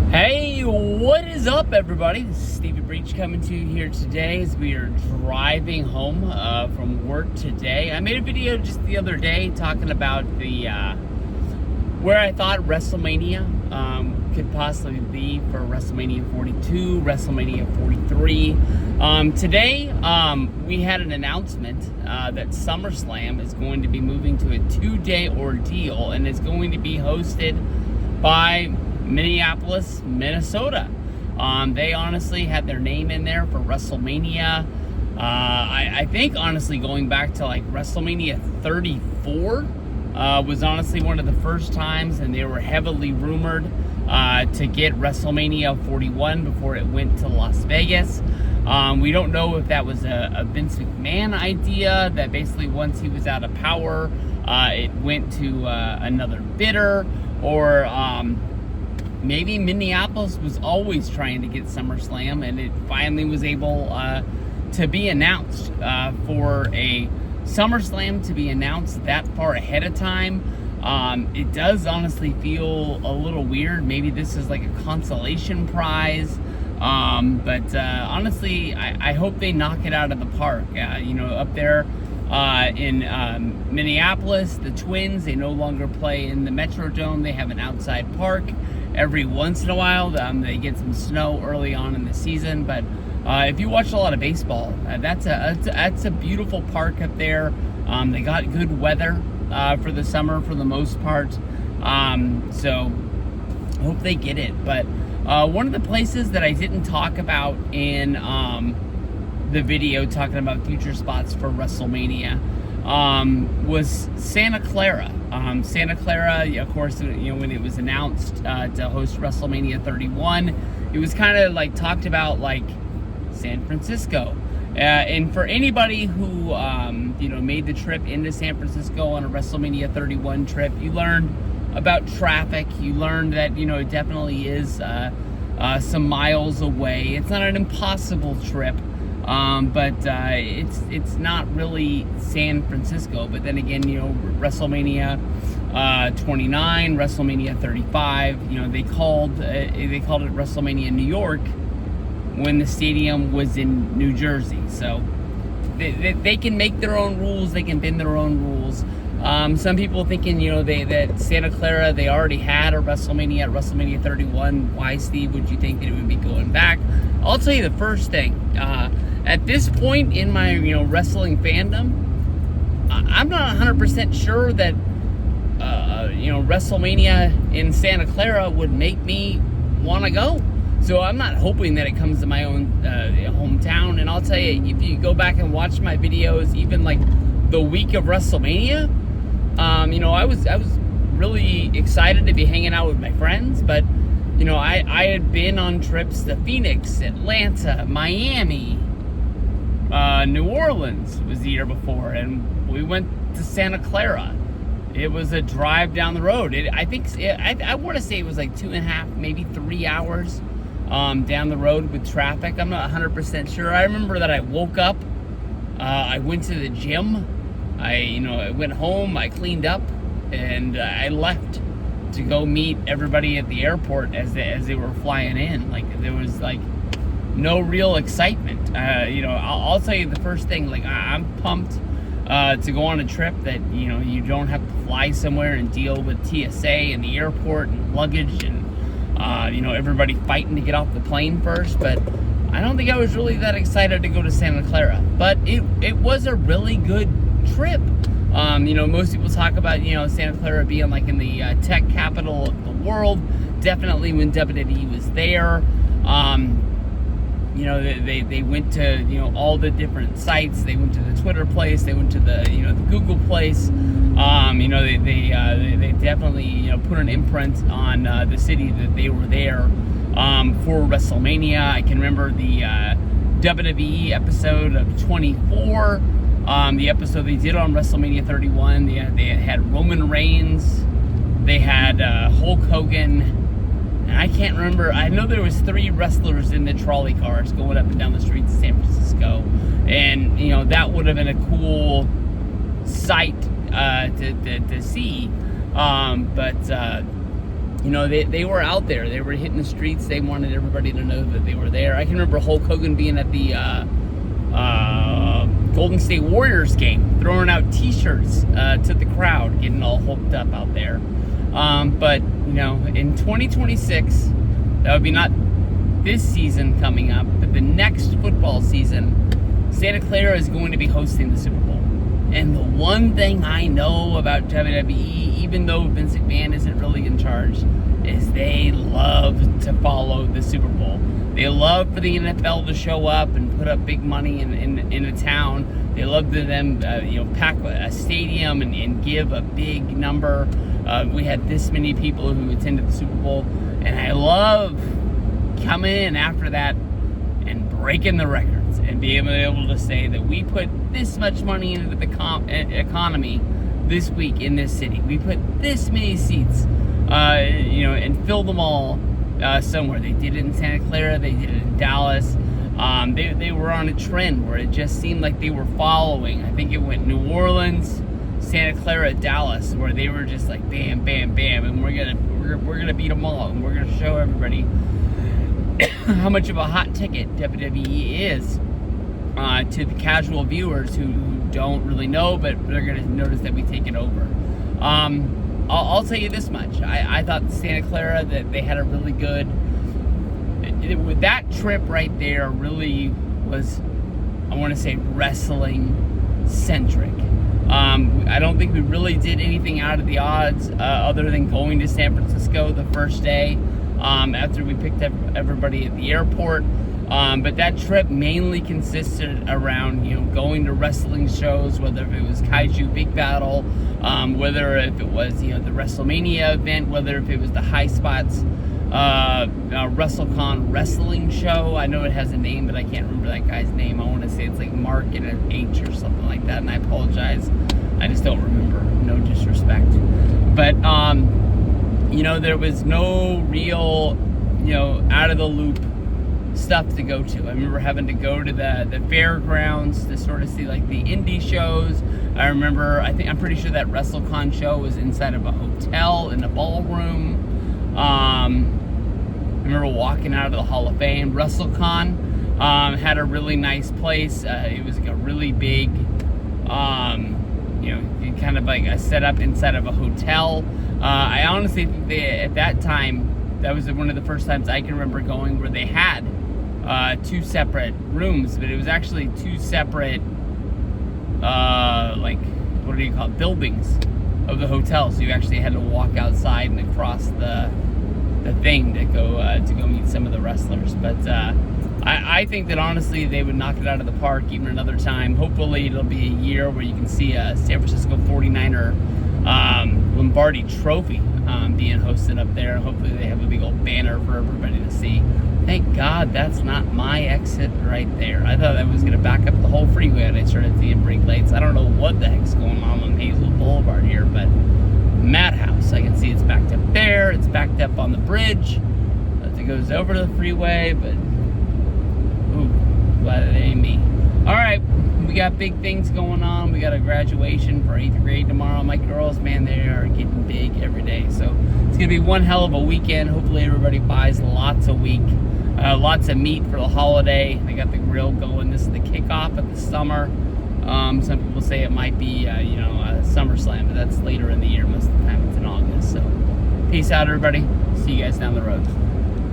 Hey, what is up, everybody? This is Stevie Breach coming to you here today as we are driving home from work today. I made a video just the other day talking about the where I thought Wrestlemania could possibly be for Wrestlemania 42, Wrestlemania 43. Today, we had an announcement that SummerSlam is going to be moving to a 2-day ordeal and is going to be hosted by Minneapolis, Minnesota. They honestly had their name in there for Wrestlemania. I think honestly going back to like Wrestlemania 34 was honestly one of the first times, and they were heavily rumored to get Wrestlemania 41 before it went to Las Vegas. We don't know if that was a Vince McMahon idea, that basically once he was out of power, it went to another bidder, or maybe Minneapolis was always trying to get SummerSlam, and it finally was able to be announced. For a SummerSlam to be announced that far ahead of time, it does honestly feel a little weird. Maybe this is like a consolation prize, but honestly, I hope they knock it out of the park. Up there in Minneapolis, the Twins, they no longer play in the Metrodome. They have an outside park. Every once in a while, they get some snow early on in the season. But if you watch a lot of baseball, that's a beautiful park up there. They got good weather for the summer for the most part. So hope they get it. But one of the places that I didn't talk about in the video talking about future spots for WrestleMania was Santa Clara. Santa Clara, of course, when it was announced to host WrestleMania 31, it was kind of like talked about like San Francisco. And for anybody who made the trip into San Francisco on a WrestleMania 31 trip, you learned about traffic. You learned that it definitely is some miles away. It's not an impossible trip. But it's not really San Francisco. But then again, WrestleMania 29, WrestleMania 35. They called it WrestleMania New York when the stadium was in New Jersey. So they can make their own rules. They can bend their own rules. Some people thinking, that Santa Clara, they already had a WrestleMania at WrestleMania 31. Why, Steve, would you think that it would be going back? I'll tell you the first thing. At this point in my, wrestling fandom, I'm not 100% sure that, WrestleMania in Santa Clara would make me want to go. So I'm not hoping that it comes to my own hometown. And I'll tell you, if you go back and watch my videos, even like the week of WrestleMania, I was really excited to be hanging out with my friends. But, I had been on trips to Phoenix, Atlanta, Miami, New Orleans was the year before, and we went to Santa Clara. It was a drive down the road. I want to say it was like 2.5, maybe 3 hours down the road with traffic. I'm not 100% sure. I remember that I woke up, I went to the gym, I went home, I cleaned up, and I left to go meet everybody at the airport as they were flying in. Like, there was like no real excitement. I'll tell you the first thing, like, I'm pumped to go on a trip that, you don't have to fly somewhere and deal with TSA and the airport and luggage and, everybody fighting to get off the plane first. But I don't think I was really that excited to go to Santa Clara. But it was a really good trip. Most people talk about, Santa Clara being like in the tech capital of the world. Definitely when WWE was there. They went to, all the different sites. They went to the Twitter place. They went to the, the Google place. They definitely, put an imprint on the city that they were there for WrestleMania. I can remember the WWE episode of 24, the episode they did on WrestleMania 31. They had Roman Reigns. They had Hulk Hogan. And I can't remember. I know there was 3 wrestlers in the trolley cars going up and down the streets of San Francisco, and that would have been a cool sight to see. But they were out there. They were hitting the streets. They wanted everybody to know that they were there. I can remember Hulk Hogan being at the Golden State Warriors game, throwing out T-shirts to the crowd, getting all hulked up out there. But in 2026, that would be not this season coming up, but the next football season, Santa Clara is going to be hosting the Super Bowl. And the one thing I know about WWE, even though Vince McMahon isn't really in charge, is they love to follow the Super Bowl. They love for the NFL to show up and put up big money in a town. They love to them, pack a stadium and give a big number. We had this many people who attended the Super Bowl, and I love coming in after that and breaking the records and being able to say that we put this much money into the economy this week in this city. We put this many seats, and filled them all somewhere. They did it in Santa Clara. They did it in Dallas. They were on a trend where it just seemed like they were following. I think it went New Orleans, Santa Clara, Dallas, where they were just like bam, bam, bam, and we're gonna beat them all, and we're gonna show everybody how much of a hot ticket WWE is to the casual viewers who don't really know, but they're going to notice that we take it over. I'll tell you this much. I thought Santa Clara, that they had a really good... With that trip right there really was, I want to say, wrestling-centric. I don't think we really did anything out of the odds other than going to San Francisco the first day after we picked up everybody at the airport. But that trip mainly consisted around, going to wrestling shows, whether if it was Kaiju Big Battle, whether if it was, the Wrestlemania event, whether if it was the High Spots WrestleCon wrestling show. I know it has a name, but I can't remember that guy's name. I want to say it's like Mark and an H or something like that, and I apologize. I just don't remember. No disrespect. But, there was no real, out of the loop stuff to go to. I remember having to go to the fairgrounds to sort of see like the indie shows. I remember, I'm pretty sure that WrestleCon show was inside of a hotel in a ballroom. I remember walking out of the Hall of Fame. WrestleCon had a really nice place. It was like a really big, kind of like a setup inside of a hotel. I honestly think at that time, that was one of the first times I can remember going where they had two separate rooms, but it was actually two separate, buildings of the hotel. So you actually had to walk outside and across the thing to go meet some of the wrestlers. But I think that honestly they would knock it out of the park even another time. Hopefully it'll be a year where you can see a San Francisco 49er Lombardi Trophy being hosted up there. Hopefully they have a big old banner for everybody to see. Thank God that's not my exit right there. I thought I was going to back up the whole freeway and I started seeing brake lights. I don't know what the heck's going on Hazel Boulevard here, but madhouse. I can see it's backed up there. It's backed up on the bridge as it goes over to the freeway, but ooh, glad it ain't me. All right, we got big things going on. We got a graduation for 8th grade tomorrow. My girls, man, they are getting big every day. So it's going to be one hell of a weekend. Hopefully everybody buys lots of lots of meat for the holiday. They got the grill going. This is the kickoff of the summer. Some people say it might be, a SummerSlam, but that's later in the year. Most of the time it's in August. So peace out, everybody. See you guys down the road.